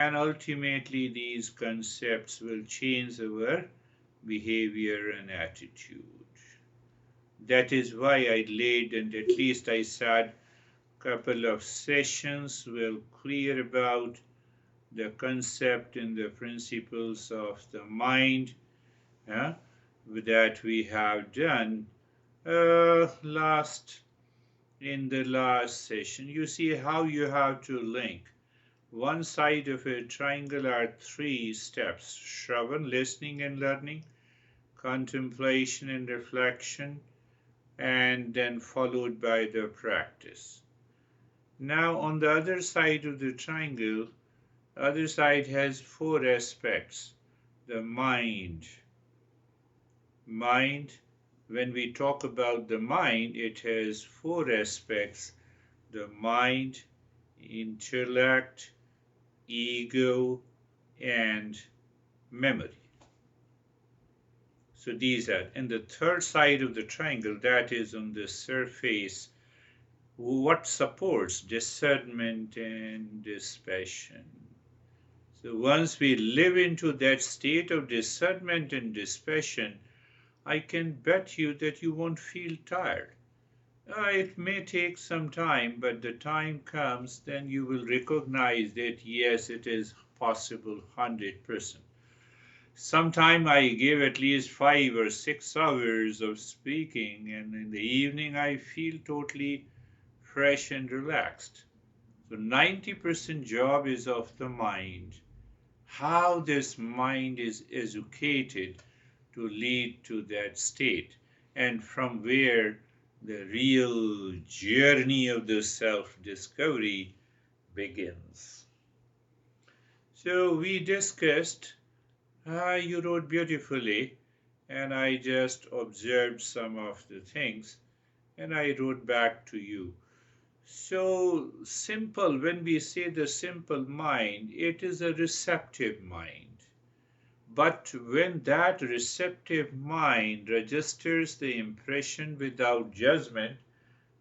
And ultimately, these concepts will change our behavior and attitude. That is why I laid, and at least I said, couple of sessions will clear about the concept and the principles of the mind uh, that we have done last in the last session. You see how you have to link. One side of a triangle are three steps: Shravan, listening and learning; contemplation and reflection; and then followed by the practice. Now, on the other side of the triangle, other side has four aspects. The mind. Mind, when we talk about the mind, it has four aspects: the mind, intellect, ego, and memory. So these are, and the third side of the triangle, that is on the surface, what supports discernment and dispassion. So once we live into that state of discernment and dispassion, I can bet you that you won't feel tired. It may take some time, but the time comes, then you will recognize that yes, it is possible 100%. Sometime I give at least 5 or 6 hours of speaking, and in the evening I feel totally fresh and relaxed. So 90% job is of the mind. How this mind is educated to lead to that state, and from where the real journey of the self-discovery begins. So we discussed, you wrote beautifully, and I just observed some of the things, and I wrote back to you. So simple, when we say the simple mind, it is a receptive mind. But when that receptive mind registers the impression without judgment,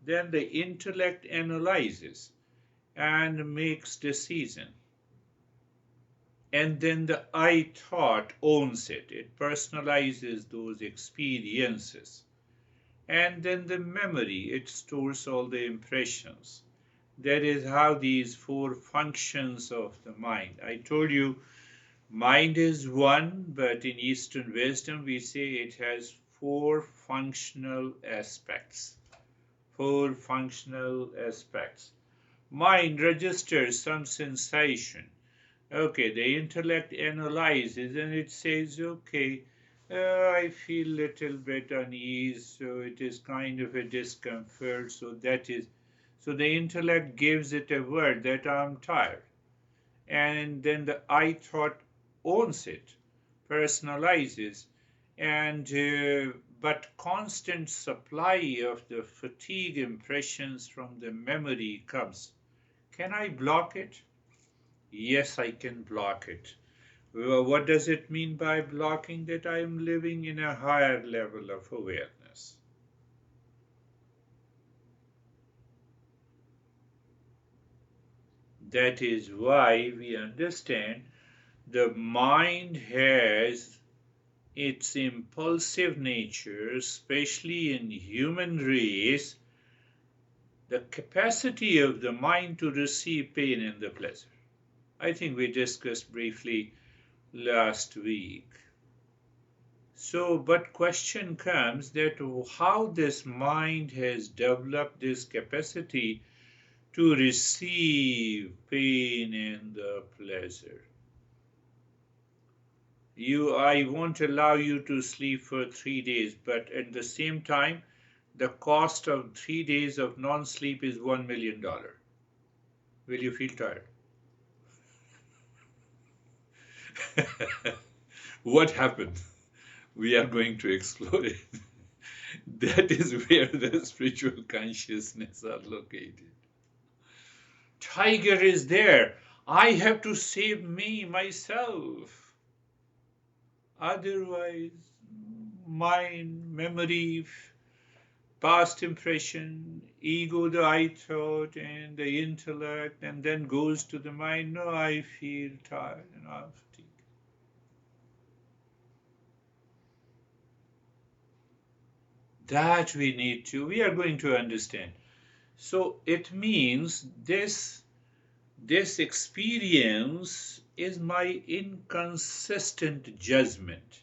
then the intellect analyzes and makes decision. And then the I thought owns it. It personalizes those experiences. And then the memory, it stores all the impressions. That is how these four functions of the mind. I told you mind is one, but in Eastern wisdom we say it has four functional aspects. Four functional aspects. Mind registers some sensation. Okay, the intellect analyzes and it says, okay, I feel little bit unease, so it is kind of a discomfort, so that is, so the intellect gives it a word that I'm tired. And then the I thought owns it, personalizes, and but constant supply of the fatigue impressions from the memory comes. Can I block it? Yes, I can block it. Well, what does it mean by blocking? That I am living in a higher level of awareness. That is why we understand the mind has its impulsive nature, especially in human race, the capacity of the mind to receive pain and the pleasure. I think we discussed briefly last week. So, but question comes that how this mind has developed this capacity to receive pain and the pleasure. I won't allow you to sleep for 3 days, but at the same time, the cost of 3 days of non-sleep is $1 million. Will you feel tired? What happened? We are going to explore it. That is where the spiritual consciousness are located. Tiger is there. I have to save me, myself. Otherwise, mind, memory, past impression, ego, the I thought, and the intellect, and then goes to the mind. No, I feel tired and I'm fatigued. That we are going to understand. So it means this experience is my inconsistent judgment.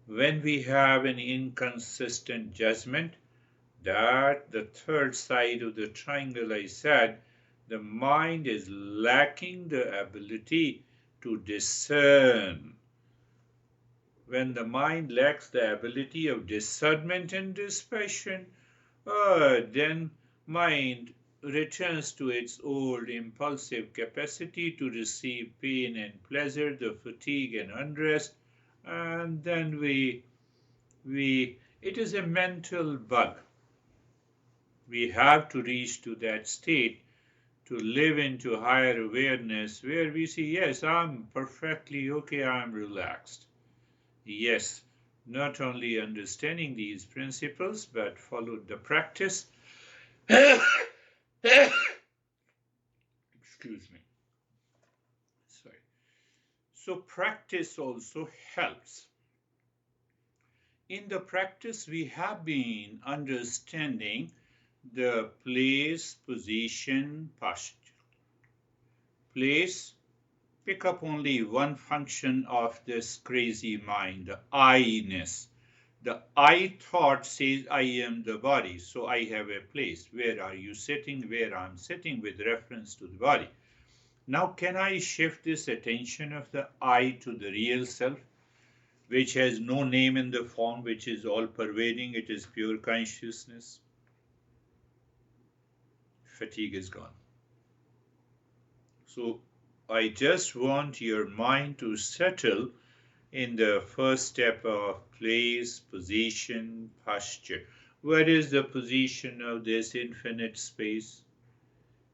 When we have an inconsistent judgment, that the third side of the triangle I said, the mind is lacking the ability to discern. When the mind lacks the ability of discernment and dispassion, then mind returns to its old impulsive capacity to receive pain and pleasure, the fatigue and unrest, and then it is a mental bug. We have to reach to that state to live into higher awareness where we see, yes, I'm perfectly okay, I'm relaxed. Yes, not only understanding these principles, but followed the practice. Excuse me. Sorry. So practice also helps. In the practice, we have been understanding the place, position, posture. Place, pick up only one function of this crazy mind, the I-ness. The I thought says I am the body, so I have a place. Where are you sitting? Where I'm sitting with reference to the body. Now can I shift this attention of the I to the real self, which has no name in the form, which is all pervading, it is pure consciousness? Fatigue is gone. So I just want your mind to settle in the first step of place, position, posture. What is the position of this infinite space?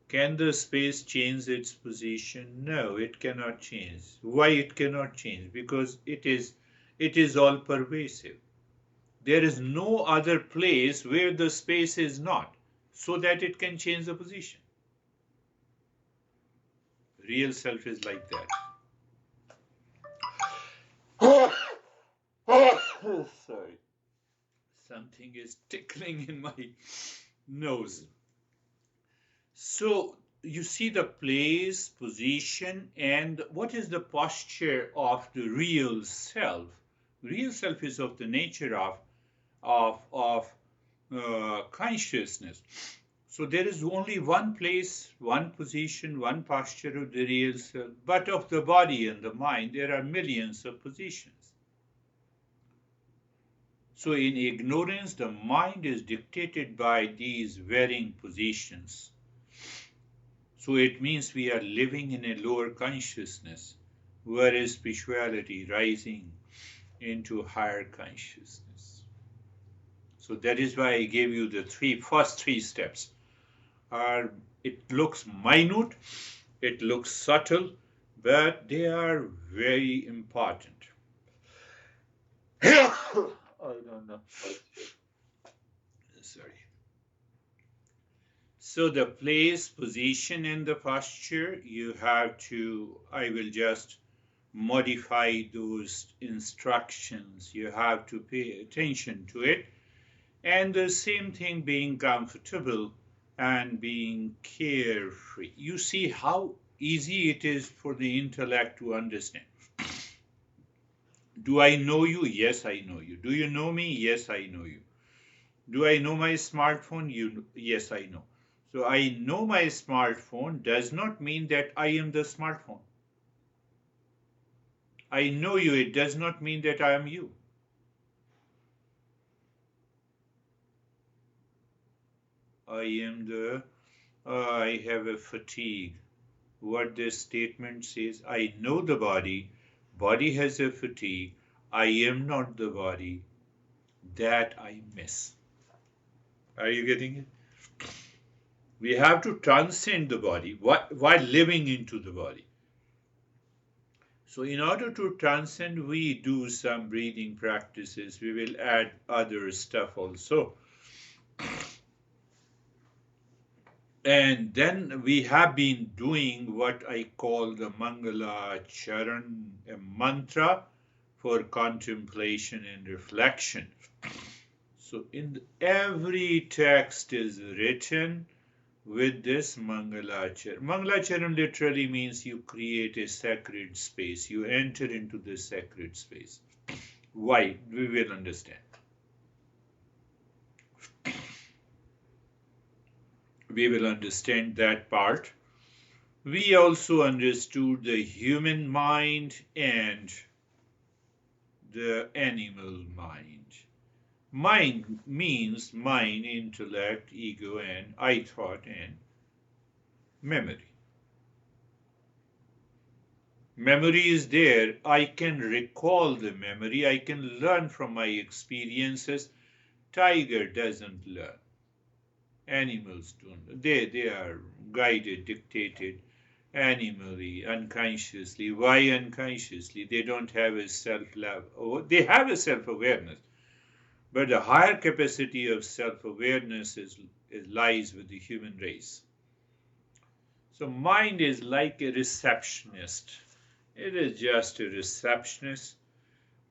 Can the space change its position? No, it cannot change. Why it cannot change? Because it is all pervasive. There is no other place where the space is not, so that it can change the position. Real self is like that. Sorry. Something is tickling in my nose. So you see the place, position, and what is the posture of the real self? Real self is of the nature of consciousness. So there is only one place, one position, one posture of the real self, but of the body and the mind, there are millions of positions. So in ignorance, the mind is dictated by these varying positions. So it means we are living in a lower consciousness, whereas spirituality rising into higher consciousness. So that is why I gave you the first three steps. It looks minute, it looks subtle, but they are very important. I don't know. Sorry. So the place, position, and the posture, you have to, I will just modify those instructions. You have to pay attention to it. And the same thing, being comfortable and being carefree. You see how easy it is for the intellect to understand. Do I know you? Yes, I know you. Do you know me? Yes, I know you. Do I know my smartphone? Yes, I know. So I know my smartphone does not mean that I am the smartphone. I know you, it does not mean that I am you. I have a fatigue. What this statement says, I know the body, body has a fatigue, I am not the body, that I miss. Are you getting it? We have to transcend the body while living into the body. So in order to transcend, we do some breathing practices. We will add other stuff also. And then we have been doing what I call the Mangala Charan, a mantra for contemplation and reflection. So every text is written with this Mangalacharan. Mangalacharan literally means you create a sacred space. You enter into the sacred space. Why? We will understand. We will understand that part. We also understood the human mind and the animal mind. Mind means mind, intellect, ego, and I thought, and memory. Memory is there. I can recall the memory. I can learn from my experiences. Tiger doesn't learn. Animals don't. They are guided, dictated animally, unconsciously. Why unconsciously? They don't have a self-love. They have a self-awareness. But the higher capacity of self-awareness lies with the human race. So mind is like a receptionist. It is just a receptionist.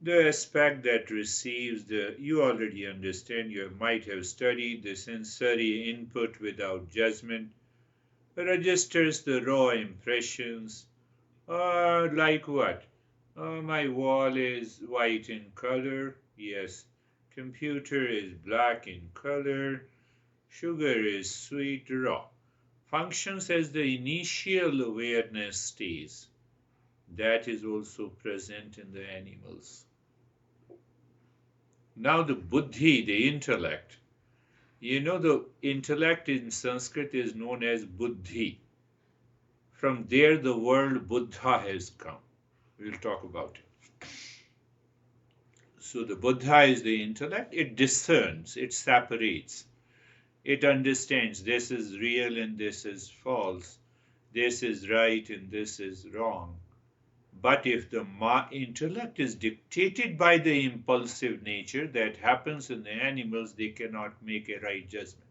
The aspect that receives you already understand, you might have studied the sensory input without judgment, registers the raw impressions, like what? My wall is white in color, yes. Computer is black in color, sugar is sweet, raw. Functions as the initial awareness stage. That is also present in the animals. Now the buddhi, the intellect. You know, the intellect in Sanskrit is known as buddhi. From there the word Buddha has come. We'll talk about it. So the Buddha is the intellect. It discerns, it separates. It understands this is real and this is false. This is right and this is wrong. But if the intellect is dictated by the impulsive nature that happens in the animals, they cannot make a right judgment.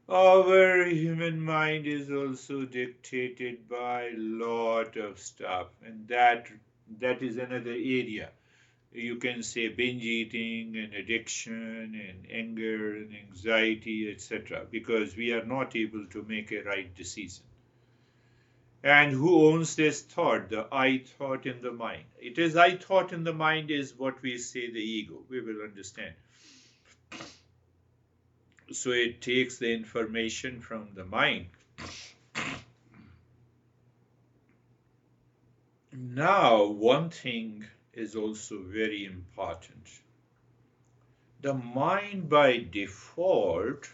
Our human mind is also dictated by a lot of stuff, and that is another area. You can say binge eating and addiction and anger and anxiety, etc., because we are not able to make a right decision. And who owns this thought? The I thought in the mind. It is I thought in the mind is what we say the ego. We will understand. So it takes the information from the mind. Now, one thing is also very important. The mind by default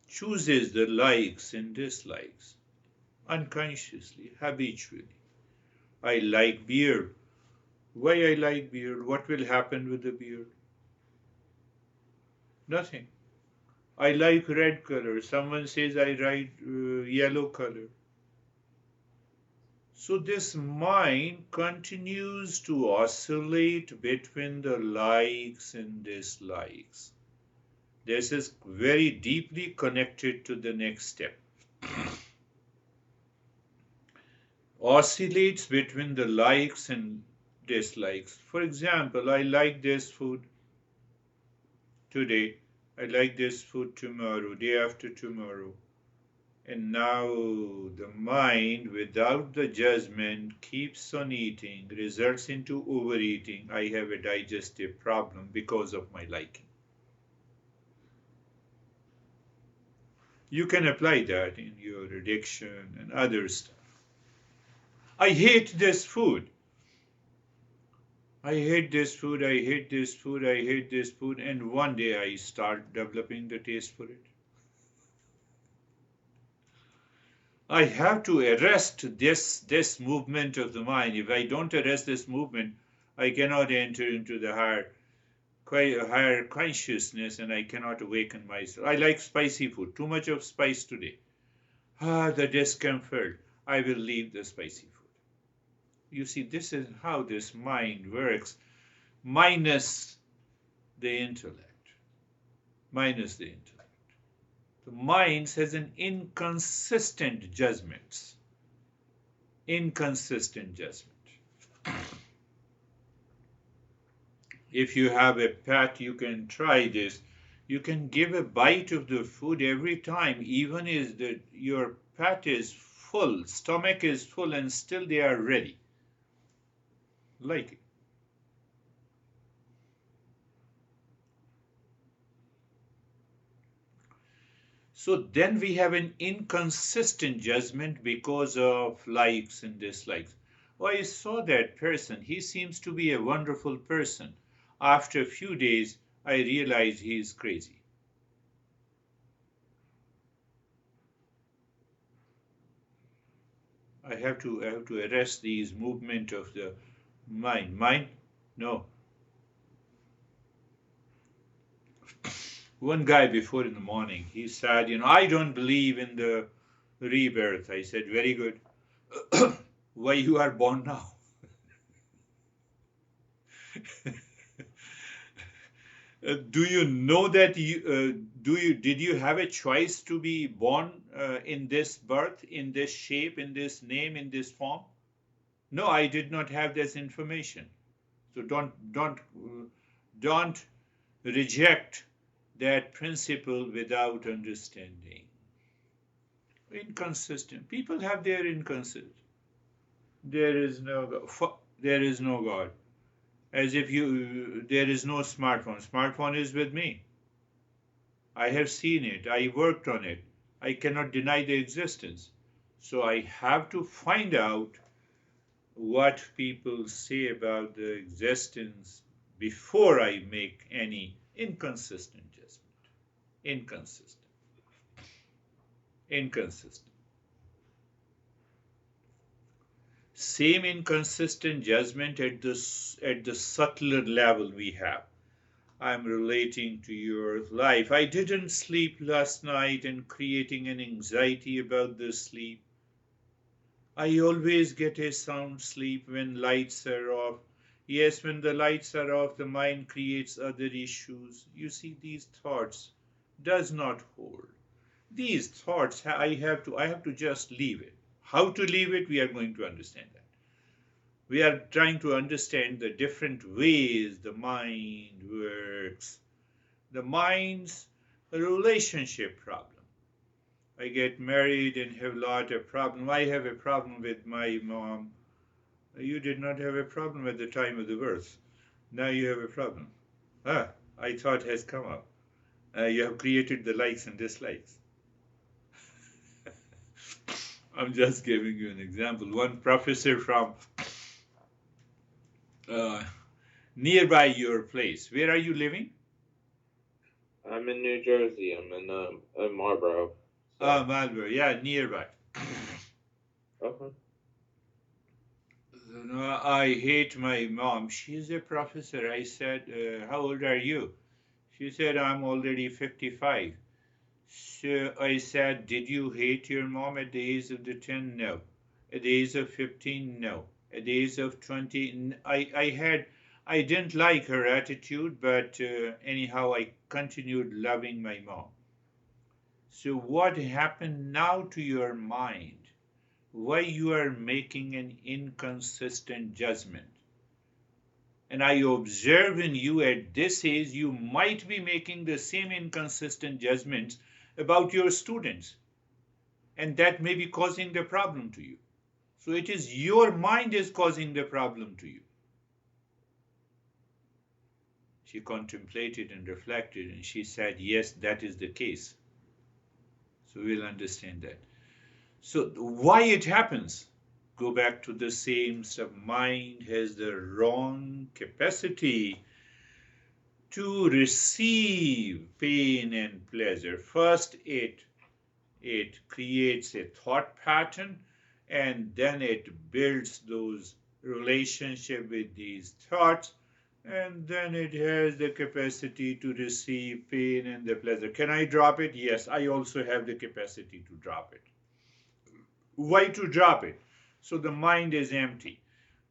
chooses the likes and dislikes unconsciously, habitually. I like beard. Why I like beard? What will happen with the beard? Nothing. I like red color. Someone says I like yellow color. So this mind continues to oscillate between the likes and dislikes. This is very deeply connected to the next step. Oscillates between the likes and dislikes. For example, I like this food today. I like this food tomorrow, day after tomorrow. And now the mind, without the judgment, keeps on eating, results into overeating. I have a digestive problem because of my liking. You can apply that in your addiction and other stuff. I hate this food. I hate this food, I hate this food, I hate this food, and one day I start developing the taste for it. I have to arrest this movement of the mind. If I don't arrest this movement, I cannot enter into the higher consciousness and I cannot awaken myself. I like spicy food, too much of spice today. The discomfort. I will leave the spicy food. You see, this is how this mind works, minus the intellect. minus the intellect. The mind has an inconsistent judgments. Inconsistent judgment. If you have a pet, you can try this. You can give a bite of the food every time, even if your pet is full, stomach is full, and still they are ready. Like it. So then we have an inconsistent judgment because of likes and dislikes. Oh, I saw that person. He seems to be a wonderful person. After a few days, I realize he is crazy. I have to arrest these movement of the mind. Mind? No. One guy before in the morning, he said, I don't believe in the rebirth. I said, very good. Why you are born now? Do you know that did you have a choice to be born in this birth, in this shape, in this name, in this form? No, I did not have this information. So don't reject that principle without understanding. Inconsistent. People have their inconsistent. There is no God. As if there is no smartphone. Smartphone is with me. I have seen it. I worked on it. I cannot deny the existence. So I have to find out what people say about the existence before I make any inconsistent judgment. Inconsistent. Same inconsistent judgment at the subtler level we have. I'm relating to your life. I didn't sleep last night and creating an anxiety about the sleep. I always get a sound sleep when lights are off. Yes, when the lights are off, the mind creates other issues. You see, these thoughts does not hold. These thoughts, I have to just leave it. How to leave it, we are going to understand that. We are trying to understand the different ways the mind works. The mind's relationship problem. I get married and have a lot of problem. I have a problem with my mom. You did not have a problem at the time of the birth. Now you have a problem. I thought has come up. You have created the likes and dislikes. I'm just giving you an example. One professor from nearby your place. Where are you living? I'm in New Jersey. I'm in Marlboro. So. Marlboro. Yeah, nearby. Okay. I hate my mom. She's a professor. I said, how old are you? She said, I'm already 55. So I said, did you hate your mom at the age of the 10? No. At the age of 15? No. At the age of 20? I didn't like her attitude, but anyhow, I continued loving my mom. So what happened now to your mind? Why you are making an inconsistent judgment? And I observe in you at this age, you might be making the same inconsistent judgments about your students. And that may be causing the problem to you. So it is your mind is causing the problem to you. She contemplated and reflected and she said, yes, that is the case. So we'll understand that. So why it happens? Go back to the same stuff. Mind has the wrong capacity to receive pain and pleasure. First, it creates a thought pattern, and then it builds those relationships with these thoughts, and then it has the capacity to receive pain and the pleasure. Can I drop it? Yes, I also have the capacity to drop it. Why to drop it? So the mind is empty.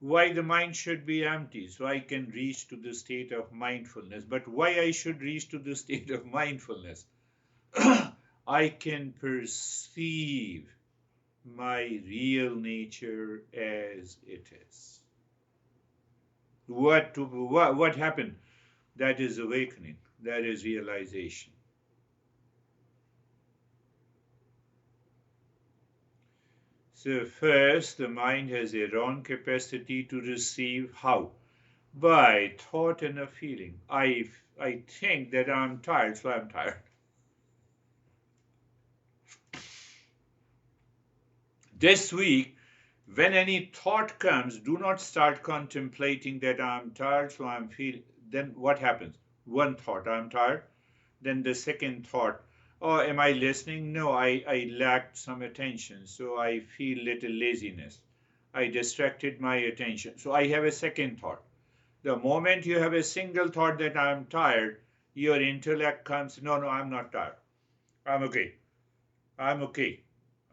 why the mind should be empty so I can reach to the state of mindfulness. But why I should reach to the state of mindfulness? I can perceive my real nature as it is. What happened? That is awakening. That is realization. So first, the mind has a wrong capacity to receive how? By thought and a feeling. I think that I'm tired, so I'm tired. This week, when any thought comes, do not start contemplating that I'm tired, so I'm feeling. Then what happens? One thought, I'm tired. Then the second thought, oh, am I listening? No, I lacked some attention, so I feel little laziness. I distracted my attention. So I have a second thought. The moment you have a single thought that I'm tired, your intellect comes, no, no, I'm not tired. I'm okay. I'm okay.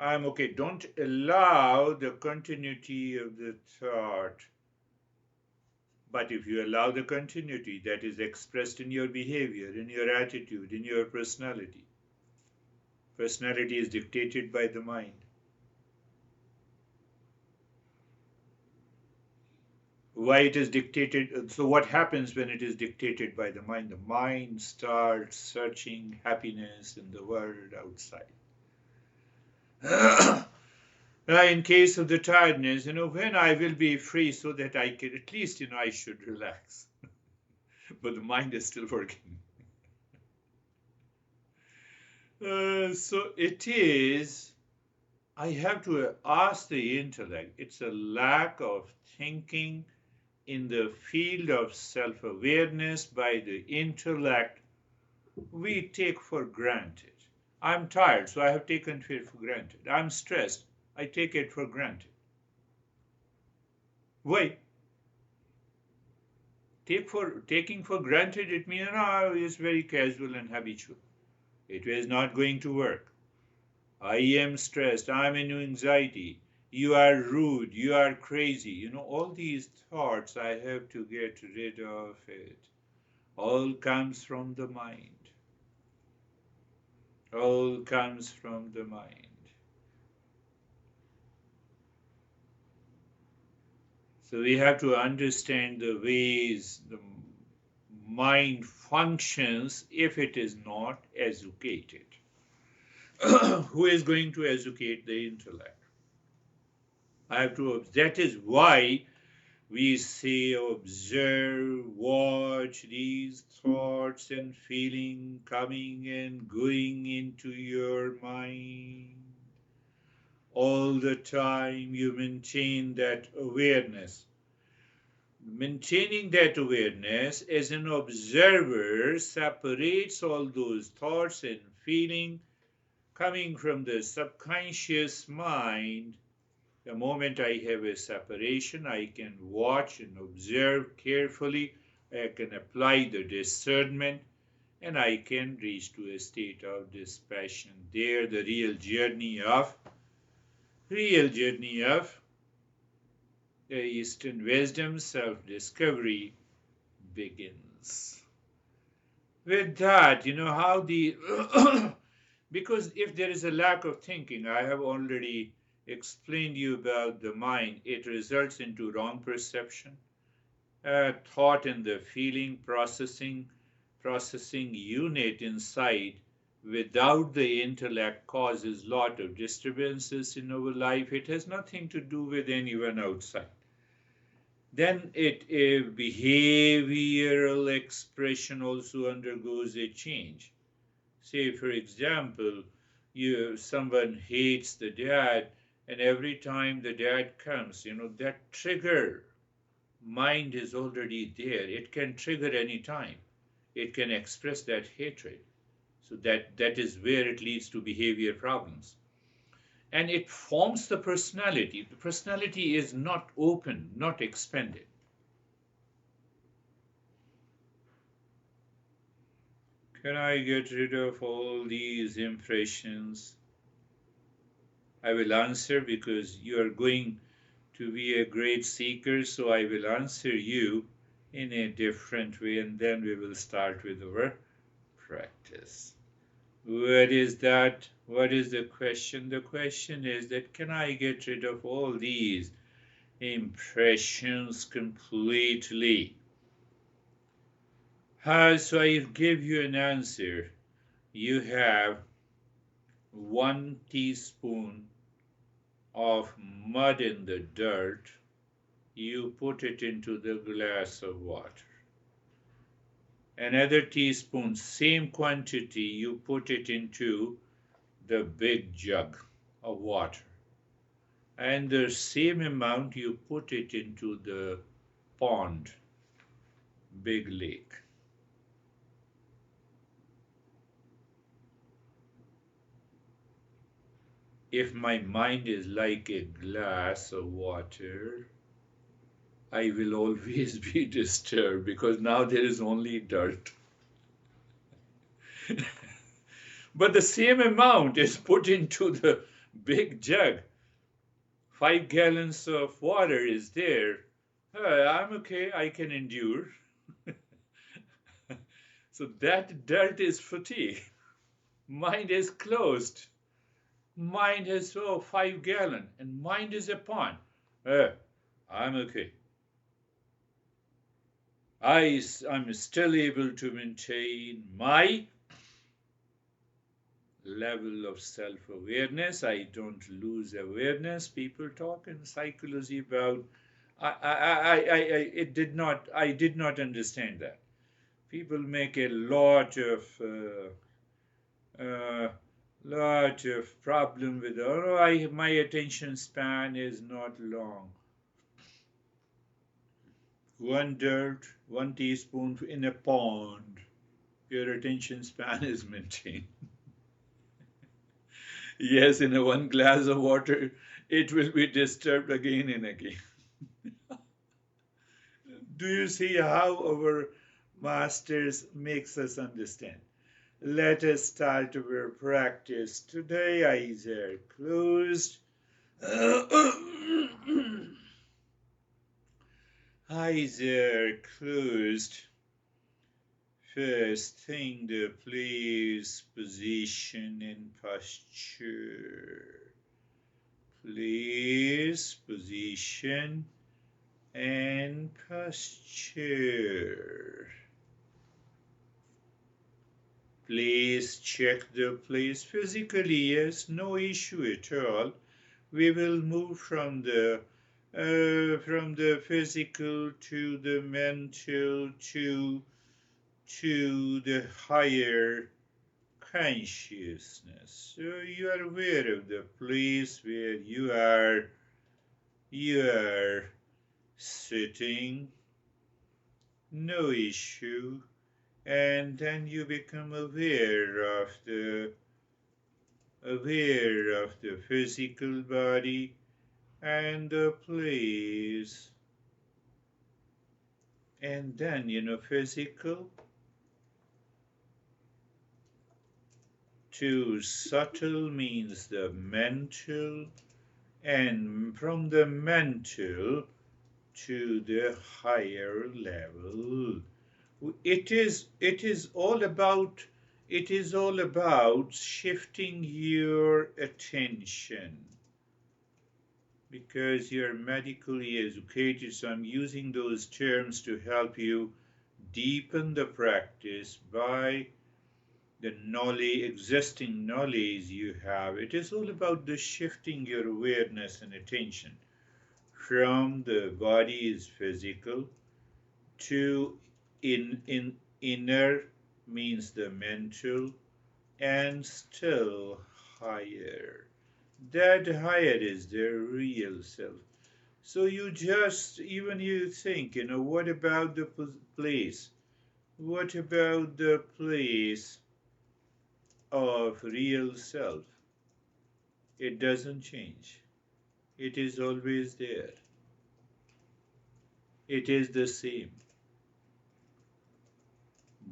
I'm okay. Don't allow the continuity of the thought. But if you allow the continuity that is expressed in your behavior, in your attitude, in your personality, personality is dictated by the mind. Why it is dictated? So, what happens when it is dictated by the mind? The mind starts searching happiness in the world outside. In case of the tiredness, when I will be free so that I can, at least, I should relax. But the mind is still working. So it is, I have to ask the intellect. It's a lack of thinking in the field of self awareness by the intellect. We take for granted. I'm tired, so I have taken it for granted. I'm stressed, I take it for granted. Why? Taking for granted, it means it's very casual and habitual. It is not going to work. I am stressed, I'm in anxiety, you are rude, you are crazy. All these thoughts, I have to get rid of it. All comes from the mind. All comes from the mind. So we have to understand the ways the mind functions if it is not educated. Who is going to educate the intellect? That is why we say observe, watch these thoughts and feeling coming and going into your mind. All the time you maintain that awareness. Maintaining that awareness as an observer separates all those thoughts and feeling coming from the subconscious mind. The moment I have a separation, I can watch and observe carefully. I can apply the discernment and I can reach to a state of dispassion. There, the real journey of the Eastern wisdom, self-discovery begins. With that, how the because if there is a lack of thinking, I have already explained you about the mind, it results into wrong perception, thought and the feeling processing unit inside without the intellect causes lot of disturbances in our life. It has nothing to do with anyone outside. Then a behavioral expression also undergoes a change. Say, for example, someone hates the dad, and every time the dad comes, that trigger mind is already there. It can trigger any time. It can express that hatred. So that is where it leads to behavior problems. And it forms the personality. The personality is not open, not expanded. Can I get rid of all these impressions? I will answer because you are going to be a great seeker, so I will answer you in a different way, and then we will start with our practice. What is that? What is the question? The question is that can I get rid of all these impressions completely? So I give you an answer. You have 1 teaspoon of mud in the dirt. You put it into the glass of water. Another teaspoon, same quantity, you put it into the big jug of water. And the same amount you put it into the pond, big lake. If my mind is like a glass of water, I will always be disturbed because now there is only dirt. But the same amount is put into the big jug. 5 gallons of water is there. I'm okay, I can endure. So that dirt is fatigue. Mind is closed. Mind has 5 gallon, and mind is a pond. I'm okay. I'm still able to maintain my level of self-awareness. I don't lose awareness. People talk in psychology about. I did not understand that. People make a lot of problem with. Oh, my attention span is not long. 1 teaspoon in a pond. Your attention span is maintained. Yes, in a 1 glass of water, it will be disturbed again and again. Do you see how our masters makes us understand? Let us start our practice. Today, eyes are closed. Eyes are closed. First thing, the place, position, and posture. Place, position, and posture. Place, check the place physically, yes, no issue at all. We will move from the physical to the mental to the higher consciousness. So you are aware of the place where you are sitting, no issue, and then you become aware of the physical body and the place. And then, physical to subtle means the mental, and from the mental to the higher level. It is all about shifting your attention. Because you're medically educated, so I'm using those terms to help you deepen the practice by the existing knowledge you have. It is all about the shifting your awareness and attention from the body is physical to inner means the mental, and still higher. That higher is the real self. So you think, what about the place? What about the place of real self? It doesn't change. It is always there. It is the same.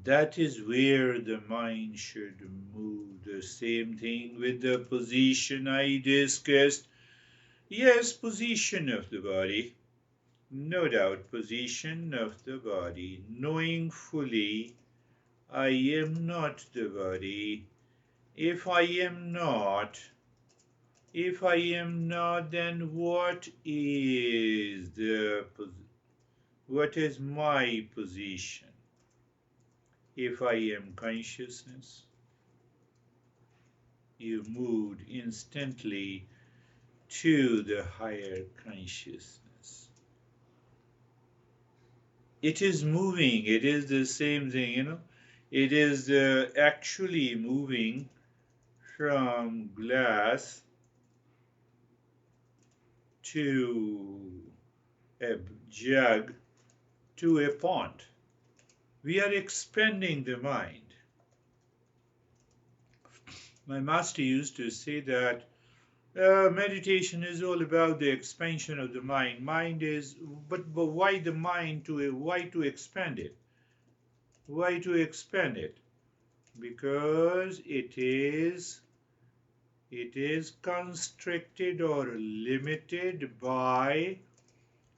That is where the mind should move. The same thing with the position I discussed. Yes, position of the body. No doubt, position of the body. Knowing fully, I am not the body. If I am not, if I am not, then what is my position? If I am consciousness, you moved instantly to the higher consciousness. It is moving, it is the same thing. It is actually moving from glass to a jug to a pond. We are expanding the mind. My master used to say that meditation is all about the expansion of the mind. But why the mind why to expand it? Why to expand it? Because it is constricted or limited by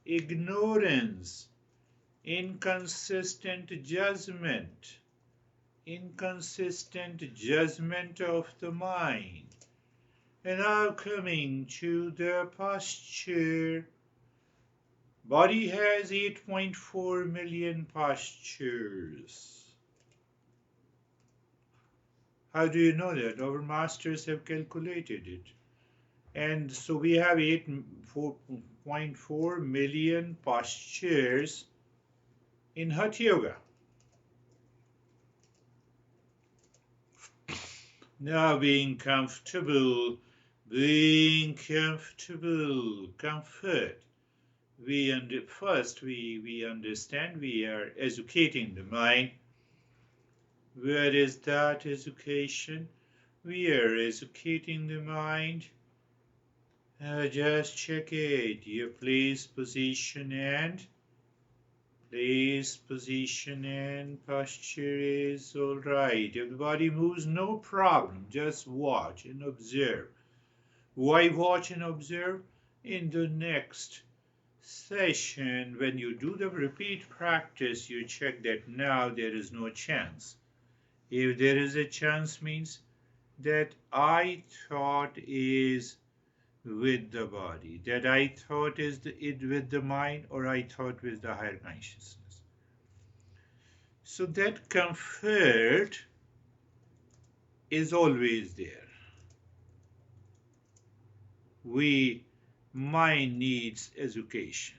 ignorance, inconsistent judgment of the mind. And now coming to the posture. Body has 8.4 million postures. How do you know that? Our masters have calculated it. And so we have 8.4 million postures in Hatha Yoga. Now being comfortable, comfort. First we understand we are educating the mind. Where is that education? We are educating the mind. Just check it. Your place, position and posture is all right. If the body moves, no problem. Just watch and observe. Why watch and observe? In the next session, when you do the repeat practice, you check that now there is no chance. If there is a chance, means that I thought is with the body, that I thought is it with the mind, or I thought with the higher consciousness. So that comfort is always there. Mind needs education.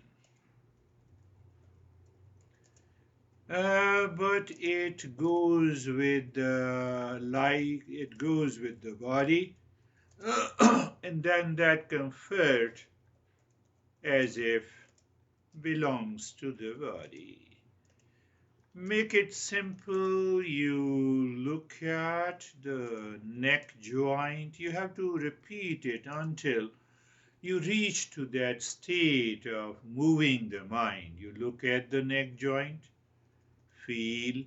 But it goes with the body, and then that comfort as if belongs to the body. Make it simple. You look at the neck joint. You have to repeat it until you reach to that state of moving the mind. You look at the neck joint, feel,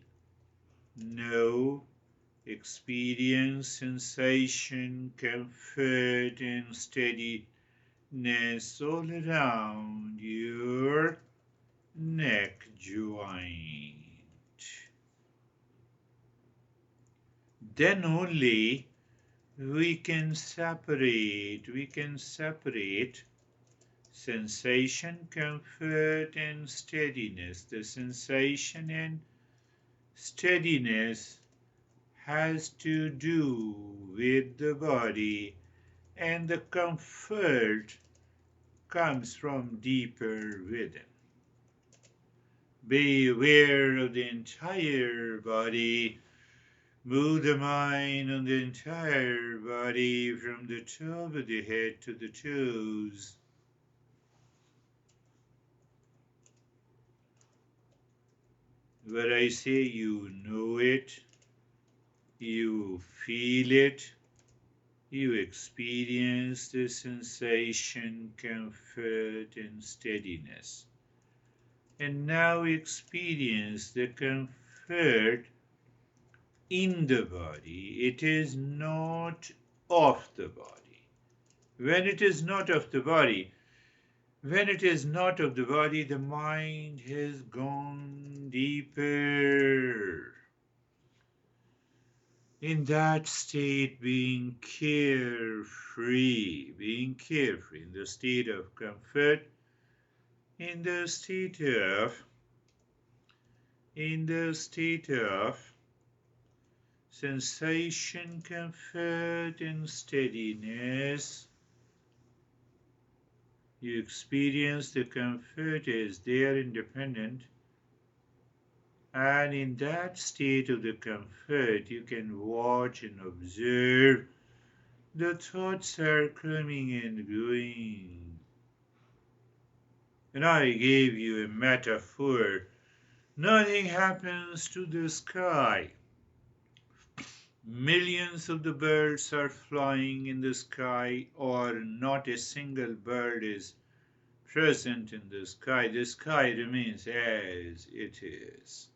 know, experience sensation, comfort, and steadiness all around your neck joint. Then only we can separate sensation, comfort, and steadiness. The sensation and steadiness has to do with the body, and the comfort comes from deeper within. Be aware of the entire body. Move the mind on the entire body from the top of the head to the toes. When I say you know it, you feel it, you experience the sensation, comfort, and steadiness. And now experience the comfort in the body. It is not of the body. When it is not of the body, when it is not of the body, the mind has gone deeper. In that state, being carefree, in the state of comfort, in the state of sensation, comfort, and steadiness. You experience the comfort as there, independent, and in that state of the comfort, you can watch and observe the thoughts are coming and going. And I gave you a metaphor. Nothing happens to the sky. Millions of the birds are flying in the sky, or not a single bird is present in the sky. The sky remains as it is.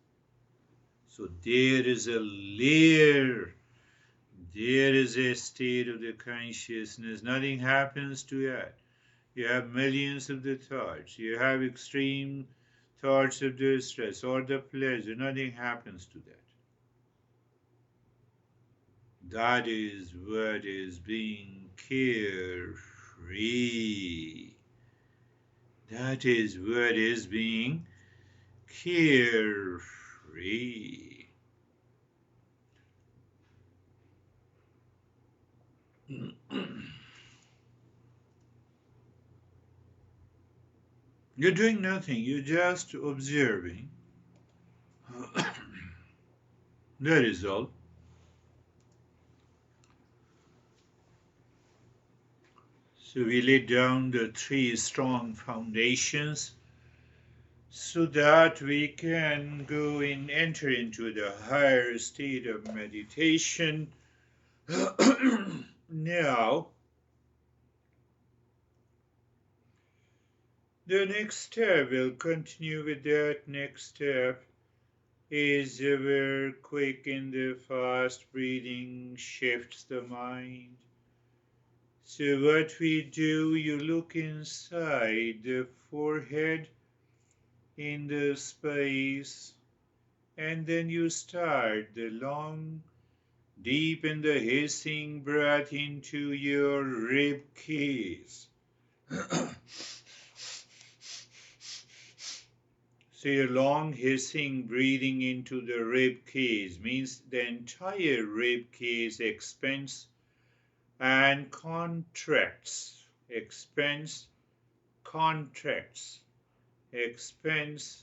So there is a layer, there is a state of the consciousness. Nothing happens to that. You have millions of the thoughts. You have extreme thoughts of distress or the pleasure. Nothing happens to that. That is what is being carefree. That is what is being carefree. You're doing nothing, you're just observing. That is all. So we lay down the three strong foundations so that we can go and enter into the higher state of meditation. Now, the next step, we'll continue with that. Next step is where quick and the fast breathing shifts the mind. So what we do, you look inside the forehead in the space, and then you start the long, deep and the hissing breath into your rib cage. So your long hissing breathing into the rib cage means the entire rib cage expands and contracts, expands, contracts, expands,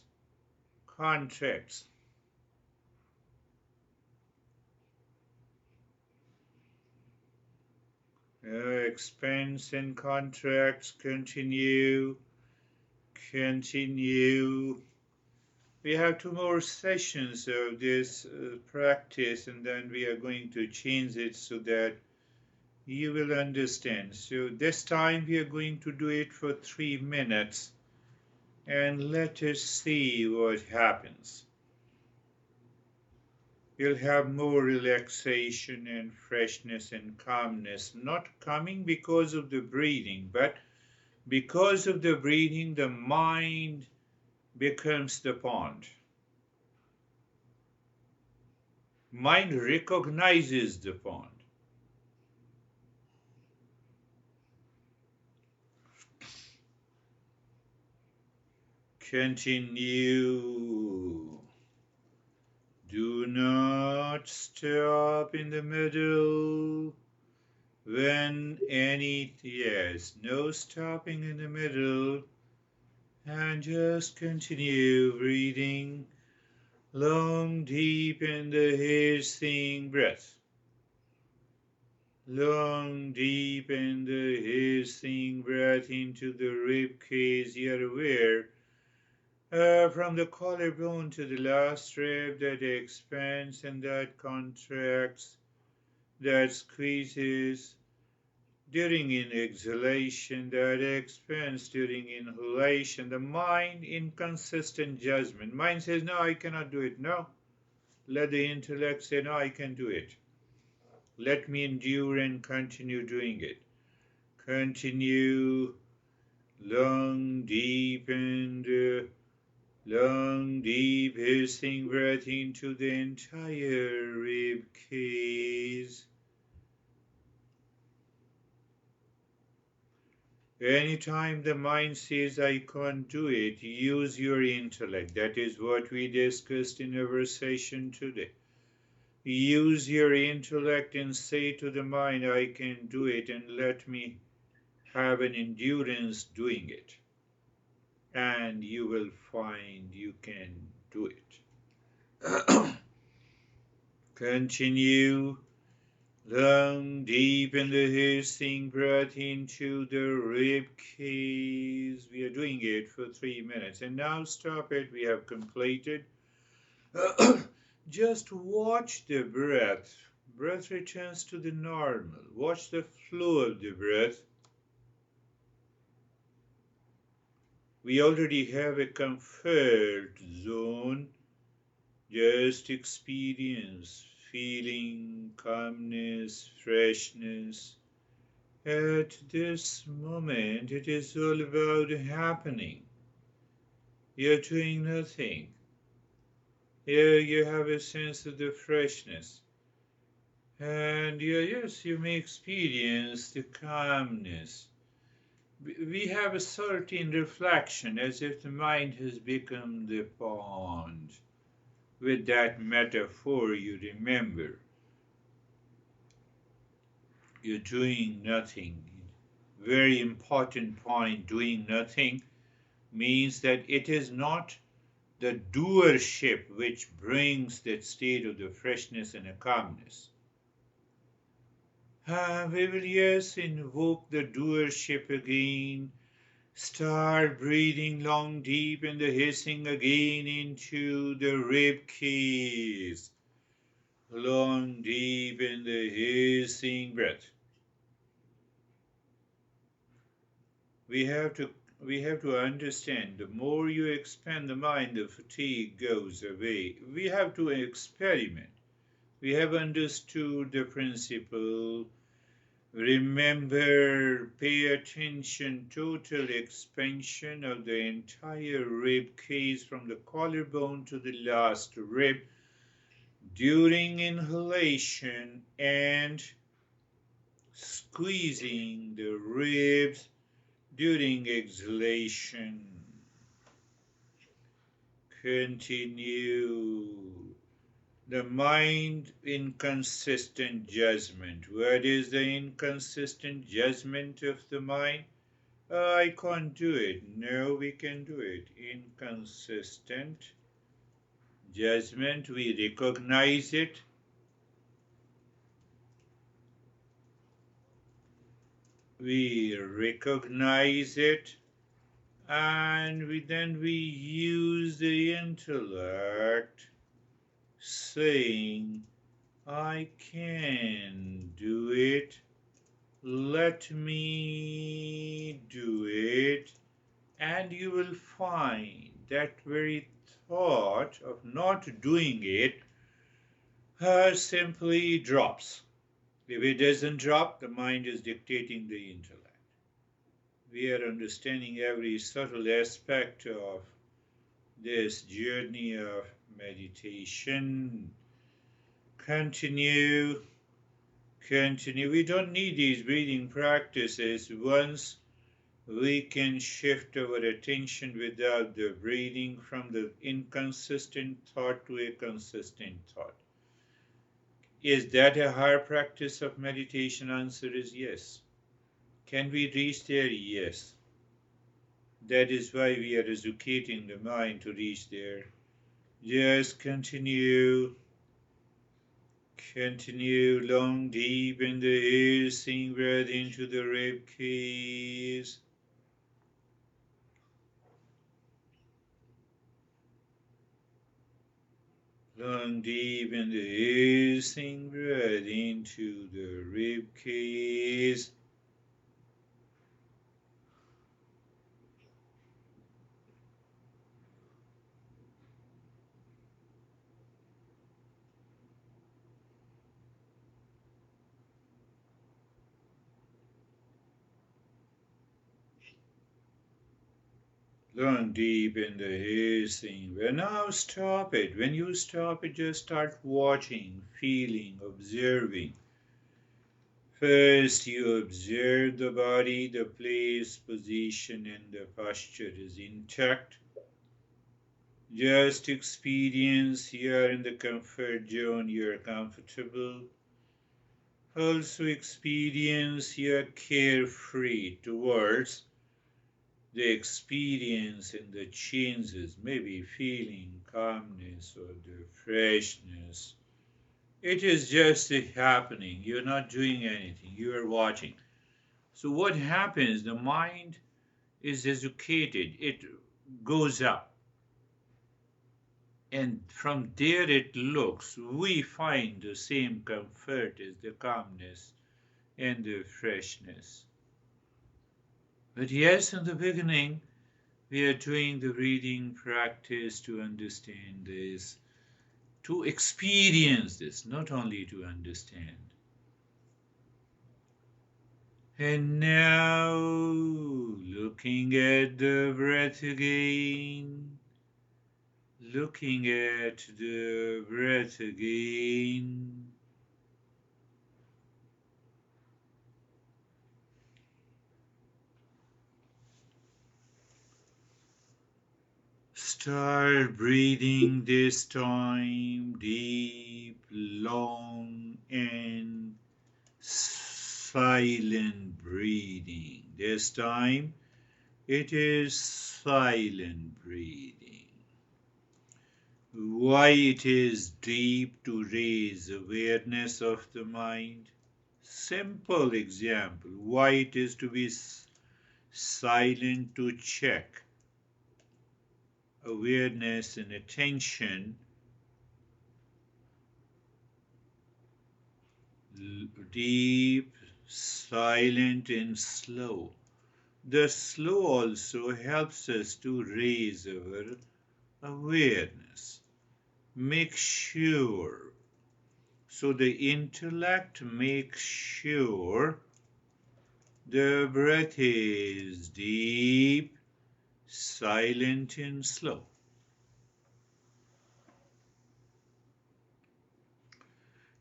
contracts. Expands and contracts, continue. We have 2 more sessions of this practice, and then we are going to change it so that you will understand. So this time we are going to do it for 3 minutes, and let us see what happens. You'll have more relaxation and freshness and calmness, not coming because of the breathing, but because of the breathing, the mind becomes the pond. Mind recognizes the pond. Continue. Do not stop in the middle. No stopping in the middle. And just continue breathing long, deep in the hissing breath. Long, deep in the hissing breath into the rib cage. You're aware from the collarbone to the last rib that expands and that contracts, that squeezes during exhalation, that expands during inhalation. The mind, inconsistent judgment. Mind says, no, I cannot do it. No. Let the intellect say, no, I can do it. Let me endure and continue doing it. Continue long, deep, and long, deep hissing breath into the entire rib cage. Anytime the mind says, I can't do it, use your intellect. That is what we discussed in our session today. Use your intellect and say to the mind, I can do it, and let me have an endurance doing it. And you will find you can do it. Continue long, deep in the hissing breath into the rib cage. We are doing it for 3 minutes. And now stop it. We have completed. Just watch the breath. Breath returns to the normal. Watch the flow of the breath. We already have a comfort zone. Just experience feeling calmness, freshness. At this moment, it is all about happening. You're doing nothing. Here you have a sense of the freshness. And yes, you may experience the calmness. We have a certain reflection as if the mind has become the pond. With that metaphor, you remember. You're doing nothing. Very important point, doing nothing means that it is not the doership which brings that state of the freshness and the calmness. We will, yes, invoke the doership again. Start breathing long, deep, and the hissing again into the rib cage. Long, deep, in the hissing breath. We have to understand, the more you expand the mind, the fatigue goes away. We have to experiment. We have understood the principle. Remember, pay attention, total expansion of the entire rib cage from the collarbone to the last rib during inhalation and squeezing the ribs during exhalation. Continue. The mind inconsistent judgment. What is the inconsistent judgment of the mind? I can't do it. No, we can do it. Inconsistent judgment. We recognize it. We recognize it. And then we use the intellect saying, I can do it, let me do it, and you will find that very thought of not doing it simply drops. If it doesn't drop, the mind is dictating the intellect. We are understanding every subtle aspect of this journey of meditation. Continue. We don't need these breathing practices once we can shift our attention without the breathing from the inconsistent thought to a consistent thought. Is that a higher practice of meditation? Answer is yes. Can we reach there? Yes. That is why we are educating the mind to reach there. Just continue. Continue long, deep in the hissing breath into the rib cage. Long, deep in the hissing breath into the rib cage. Learn deep in the hissing. Well, now stop it. When you stop it, just start watching, feeling, observing. First, you observe the body, the place, position, and the posture is intact. Just experience here in the comfort zone, you're comfortable. Also, experience you're carefree towards the experience and the changes, maybe feeling calmness or the freshness. It is just happening. You're not doing anything, you are watching. So, what happens? The mind is educated, it goes up, and from there it looks. We find the same comfort as the calmness and the freshness. But yes, in the beginning, we are doing the reading practice to understand this, to experience this, not only to understand. And now, looking at the breath again, looking at the breath again. Start breathing this time deep, long, and silent breathing. This time it is silent breathing. Why it is deep? To raise awareness of the mind. Simple example. Why it is to be silent? To check awareness and attention. Deep, silent, and slow. The slow also helps us to raise our awareness. Make sure. So the intellect makes sure the breath is deep, silent, and slow.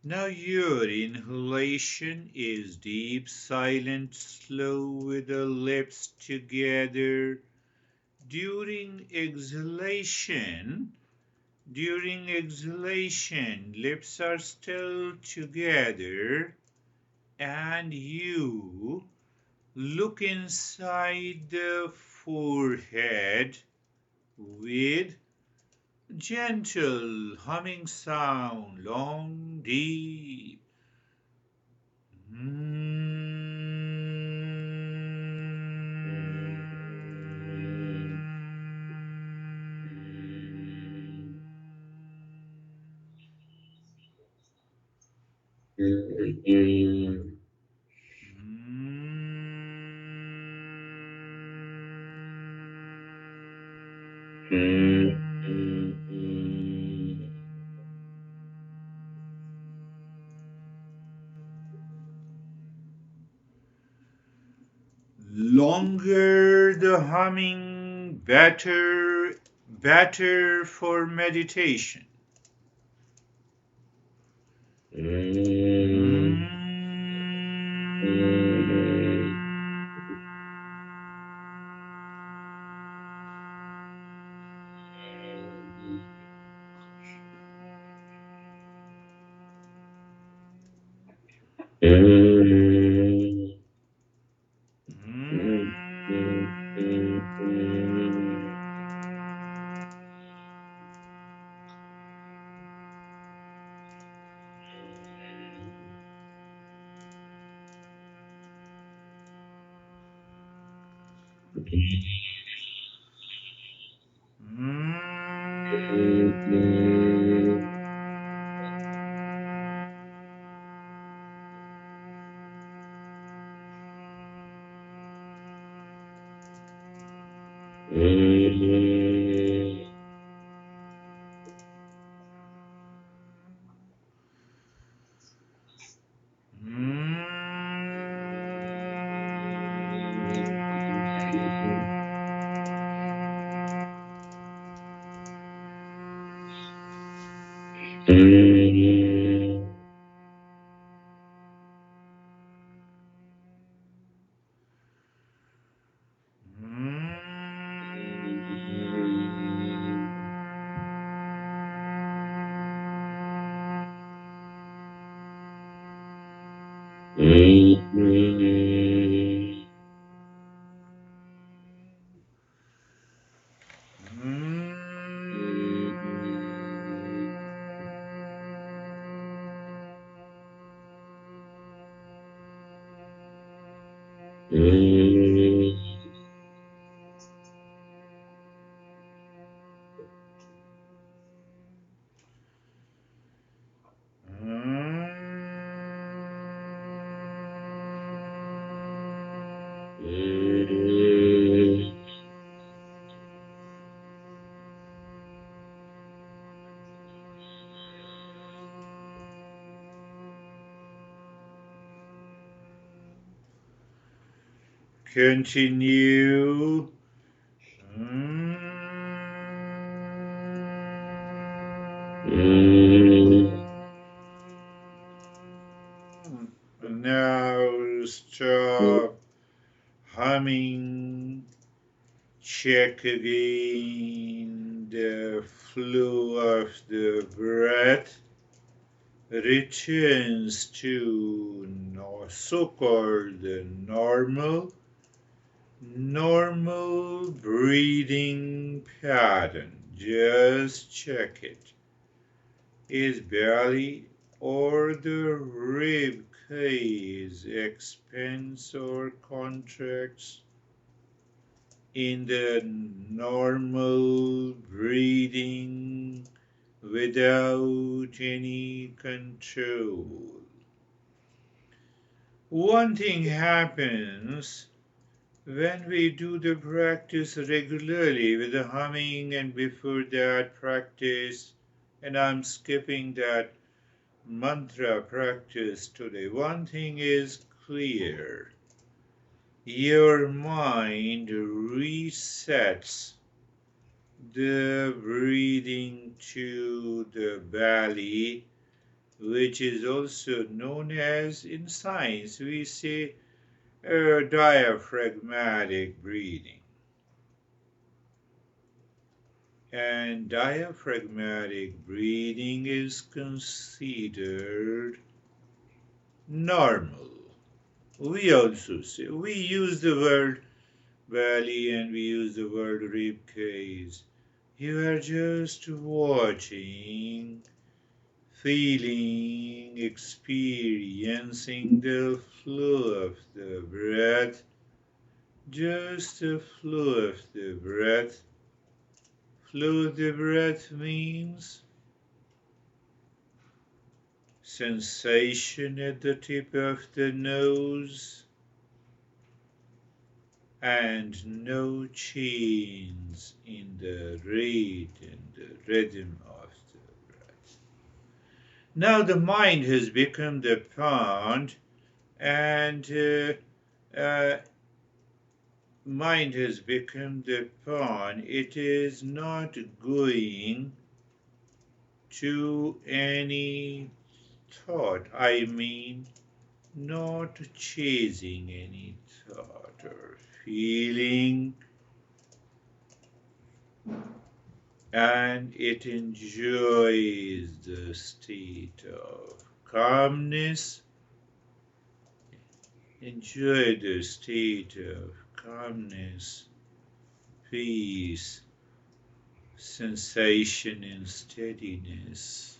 Now your inhalation is deep, silent, slow with the lips together. During exhalation, lips are still together, and you look inside the forehead with gentle humming sound, long, deep. Longer the humming, better for meditation. Continue. Now stop humming. Check again the flow of the breath returns to so-called normal breathing pattern. Just check it. Is belly or the rib cage expands or contracts in the normal breathing without any control? One thing happens when we do the practice regularly with the humming, and before that practice, and I'm skipping that mantra practice today. One thing is clear: your mind resets the breathing to the belly, which is also known as, in science, we say diaphragmatic breathing. And diaphragmatic breathing is considered normal. We also say, we use the word belly and we use the word rib cage. You are just watching, feeling, experiencing the flow of the breath, just the flow of the breath. Flow of the breath means sensation at the tip of the nose and no change in the rate and the rhythm of the breath. Now the mind has become the pond, and mind has become the pawn. It is not going to any thought. I mean, not chasing any thought or feeling, and it enjoys the state of calmness. Enjoy the state of calmness, peace, sensation, and steadiness.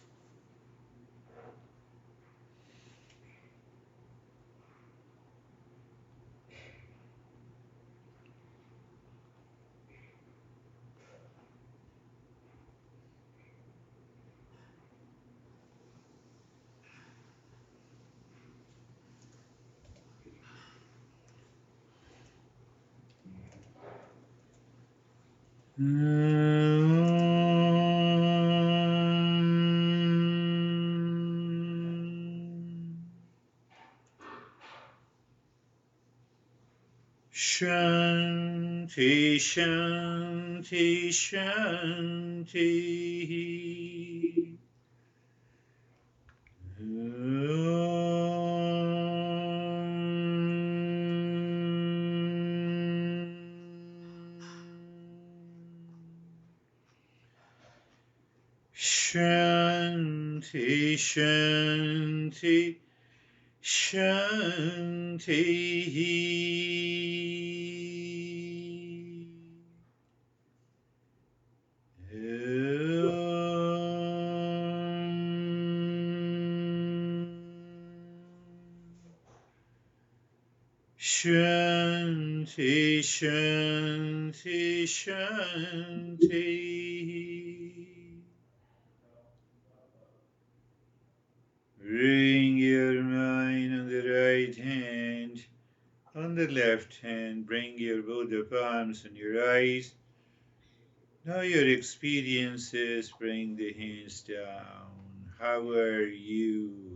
Shanti, Shanti, Shanti. Shanti, Shanti, Shanti. Shanti, Shanti, Shanti. Bring your mind on the right hand, on the left hand. Bring your both the palms on your eyes. Know your experiences. Bring the hands down. How are you?